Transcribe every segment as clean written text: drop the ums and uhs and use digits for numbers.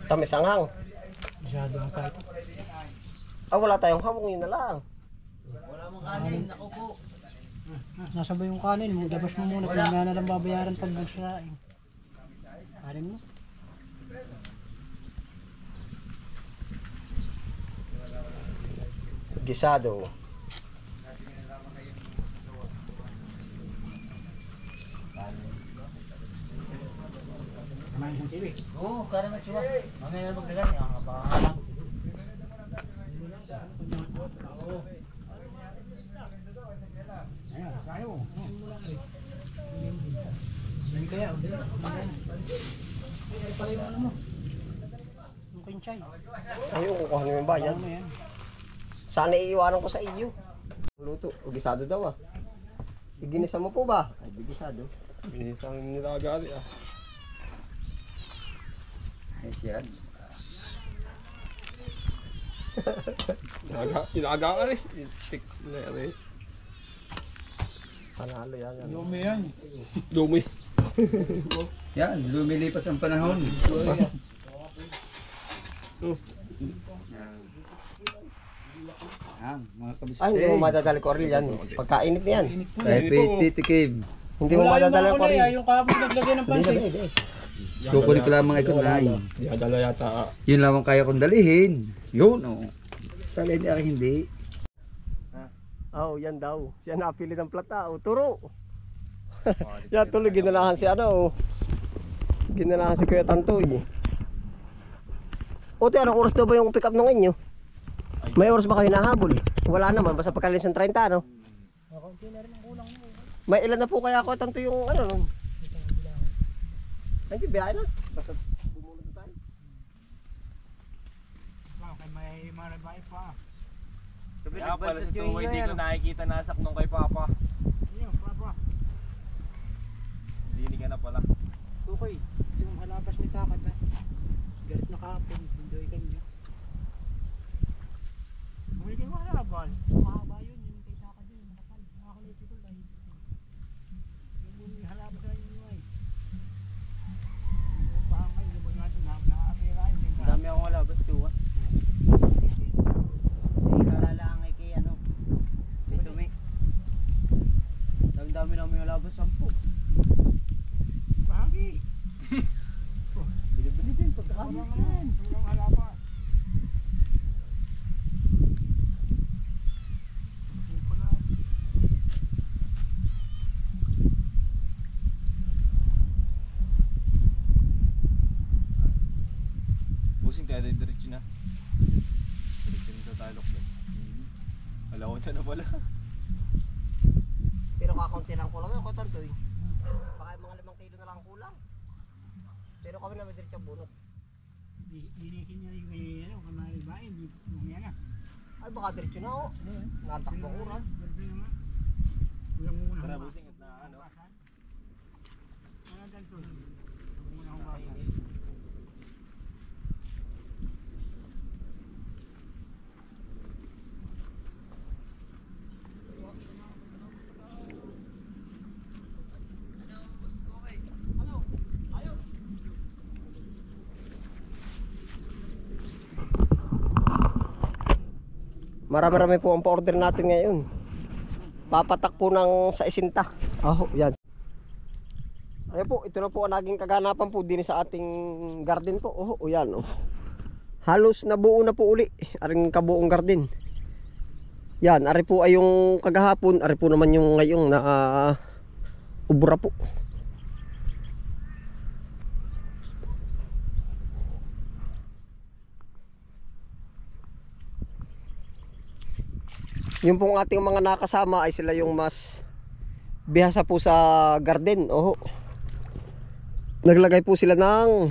Tamis ang hang. Masyado ang kahit. Wala tayong hawong, yun na lang. Wala mong kanin, naku po. Nasabay yung kanin mo, dabas mo muna. Kung na lang babayaran pag magsasaing. Kanin mo. Gisado. Kumain ng TV. Oo, kaya naman siya. Mamaya na magdagan. Baka lang. Ayan, tayo. Dami kaya, hindi. Ay, pala yung ano mo. Yung kinchay. Ayun, kukuha nyo yung bayan. Ano yan? Sana iiwanan ko sa iyo. Luto, gisado daw ah. Iginisa mo po ba? Ay, gisado. Ginisa mo nilagali ah. Ay, siya. Ilaga ka rin. Stick na yan eh. Panalo yan. Lumi yan. Dumi. Yan, lumilipas ang panahon. Yan, mga kabispe. Ay, hindi mo madadali ko rin yan. Pagkainit na yan. Kahit titikim. Hindi mo madadali ko rin. Yung kahapon naglagay ng pansin. Kukunin ko lamang ito na. Dala yata. Yun lamang kaya kong dalihin. Yun, oh. Kala hindi. Yan daw. Siya napili ng plata. Turo. Yan tuloy, ginalahan si ano. Ginalahan si Kuya Tantoy. Ote, anong oras daw ba yung pick up nung inyo? May oras ba kayo nahabol? Wala naman, basta pagkalis ng 30 ano? May ilan na po kaya Kuya Tantoy yung ano? Ay, hindi, biyahe na. Basta bumunod na tayo. Okay, may marabay pa. Kaya pala sa tuway di ko nakikita nasak nung kay Papa. Ayun, papa. Hindi ka na pala. Okay, yung halabas ni Takat na. Galit na kahapon, enjoy kami. Hindi kayo mahalabas. Mahaba yun, yung kay Takat yun, makapal. Nakakulit ito lang. Yung halabas na yun ay. Yung pangay, lumag natin nakapirain. Dami akong halabas, tuwa. Kalalangay kay ano. Dito may. Dami namin halabas, 10. Bahagi. Bili-bili din, pagkakami yan. Walang halabas. Busing kaya diretso na. Diretso na tayo lokban. Alawan na pala. Pero kakaunti lang kulang yun, Kuya Tantoy. Baka yung mga 5 kilo na lang kulang. Pero kami na may diretsang bunot. Dinikin niya yung ano, kamari ba? Hindi yan na. Ay, baka diretso na oh. Natakbo oras. Ganda na nga. Walang muna Tara akong busing at na ano. basan. Wala ganito. Walang muna akong basan. Marami-rami po ang pa-order natin ngayon. Papatak po ng sa isinta. Yan. Ayun po, ito na po ang naging kaganapan po din sa ating garden po. Yan. Halos nabuo na po uli aring kabuong garden. Yan, ari po ay yung kagahapon, ari po naman yung ngayong na ubra po. Yung pong ating mga nakasama ay sila yung mas bihasa po sa garden. Naglagay po sila ng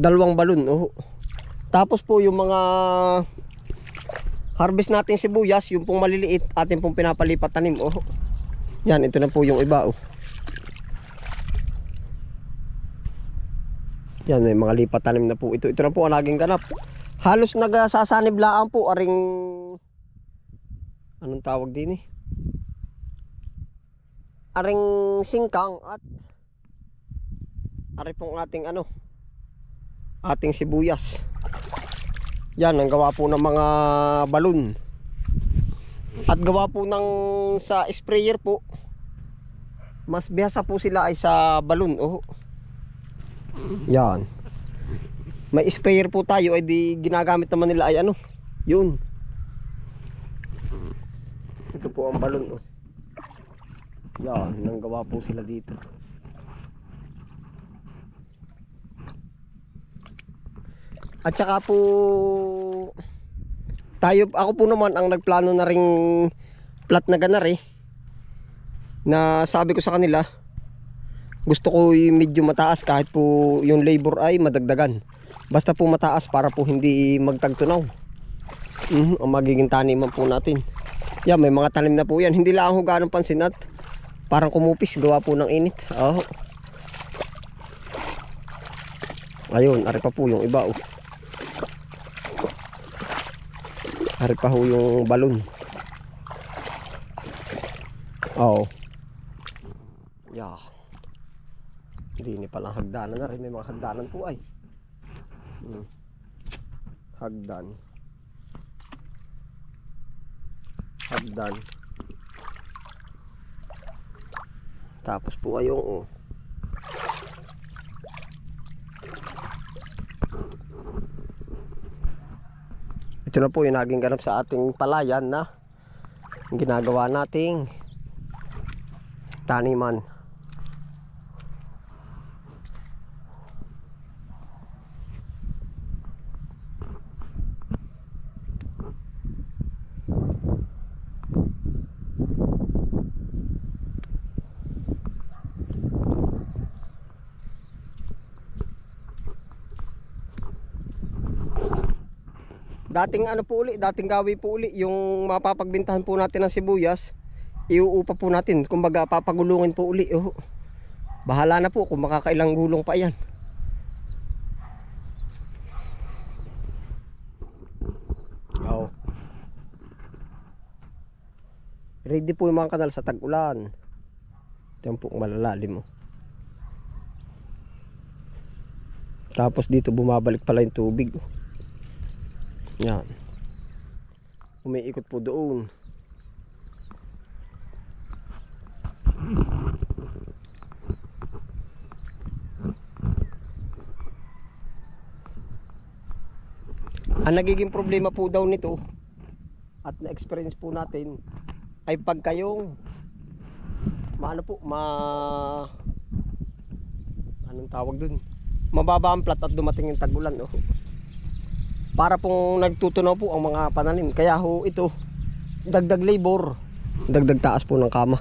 2 balon. Tapos po yung mga harvest nating sibuyas, yung pong maliliit, atin pong pinapalipat tanim. Yan, ito na po yung iba. Yan, may mga lipat tanim na po. Ito na po ang naging ganap. Halos nagsasanib laan po aring anong tawag din eh? Aring singkang at ari pong ating ating sibuyas. Yan ang gawa po ng mga balon. At gawa po ng sa sprayer po. Mas bihasa po sila ay sa balon. Oh. Yan. May sprayer po tayo ay di ginagamit naman nila ay yun. Ito po ang balon. Oh. Yan, nang gawa po sila dito. At saka po ako po naman ang nagplano na ring plat na ganar na sabi ko sa kanila gusto ko yung medyo mataas kahit po yung labor ay madagdagan. Basta po mataas para po hindi magtagtunaw. Ang magiging taniman po natin. Yan, may mga tanim na po yan. Hindi lang ako ganong pansin at parang kumupis gawa po ng init. Oh. Ayun, ari pa po yung iba. Oh. Ari pa po yung balon. Oh. Yeah. Hindi ni palang hagdanan na rin. May mga hagdanan po ay. Hagdan. Hagdan. Tapos po ay yung ito na po yung naging ganap sa ating palayan na ginagawa nating taniman. Dating dating gawi po uli yung mapapagbintahan po natin ng sibuyas, iuupa po natin, kumbaga papagulungin po uli. Oh. Bahala na po kung makakailang gulong pa yan. Oh. Ready po yung mga kanal sa tag-ulan. Ito po malalalim. Oh. Tapos dito bumabalik pala yung tubig. Oh. Yan. Umiikot po doon. Ang nagiging problema po daw nito at na-experience po natin ay pag kayong anong tawag dun? Mababa ang plat at dumating yung tag-ulan. Oh. Para pong nagtutunaw po ang mga pananim. Kaya ho ito, dagdag labor, dagdag taas po ng kama.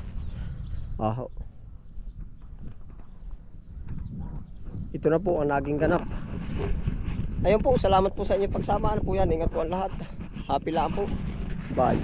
Ito na po ang naging ganap. Ayun po, salamat po sa inyong pagsama. Ano po yan, ingat po ang lahat. Happy lang po. Bye.